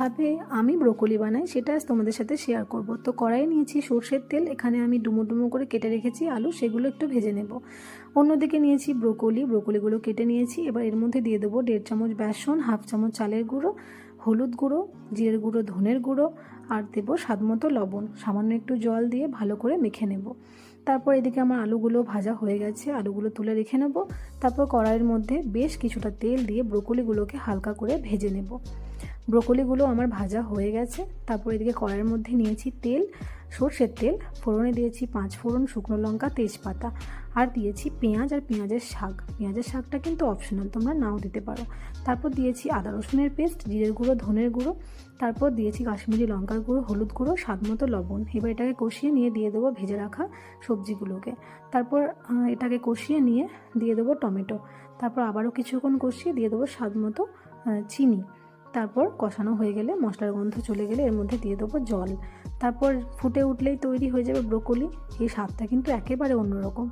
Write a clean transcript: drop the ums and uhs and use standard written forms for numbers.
ভাবে আমি ব্রোকলি বানাই সেটা আজ তোমাদের সাথে শেয়ার করব। তো কড়াইয়ে নিয়েছি সর্ষের তেল, এখানে আমি ডুমো ডুমো করে কেটে রেখেছি আলু, সেগুলো একটু ভেজে নেব। অন্যদিকে নিয়েছি ব্রোকলিগুলো কেটে নিয়েছি। এবার এর মধ্যে দিয়ে দেবো 1.5 চামচ বেসন, 1/2 চামচ চালের গুঁড়ো, হলুদ গুঁড়ো, জিরের গুঁড়ো, ধনের গুঁড়ো, আর দেবো স্বাদ মতো লবণ। সামান্য একটু জল দিয়ে ভালো করে মেখে নেব। তারপর এদিকে আমার আলুগুলো ভাজা হয়ে গেছে, আলুগুলো তুলে রেখে নেব। তারপর কড়াইয়ের মধ্যে বেশ কিছুটা তেল দিয়ে ব্রোকলিগুলোকে হালকা করে ভেজে নেব। ব্রোকলিগুলো আমার ভাজা হয়ে গেছে। তারপর এদিকে কড়াইয়ের মধ্যে নিয়েছি তেল, সর্ষের তেল, ফোড়নে দিয়েছি 5 ফোড়ন, শুকনো লঙ্কা, তেজপাতা, আর দিয়েছি পেঁয়াজ আর পেঁয়াজের শাক। পেঁয়াজের শাকটা কিন্তু অপশনাল, তোমরা নাও দিতে পারো। তারপর দিয়েছি আদা রসুনের পেস্ট, জিরের গুঁড়ো, ধনের গুঁড়ো, তারপর দিয়েছি কাশ্মীরি লঙ্কার গুঁড়ো, হলুদ গুঁড়ো, স্বাদ মতো লবণ। এবার এটাকে কষিয়ে নিয়ে দিয়ে দেবো ভেজে রাখা সবজিগুলোকে। তারপর এটাকে কষিয়ে নিয়ে দিয়ে দেবো টমেটো। তারপর আবারও কিছুক্ষণ কষিয়ে দিয়ে দেবো স্বাদ মতো চিনি। তারপর কষানো হয়ে গেলে, মশলার গন্ধ চলে গেলে এর মধ্যে দিয়ে দেবো জল। তারপর ফুটে উঠলেই তৈরি হয়ে যাবে ব্রোকলি। এই স্বাদটা কিন্তু একেবারে অন্যরকম।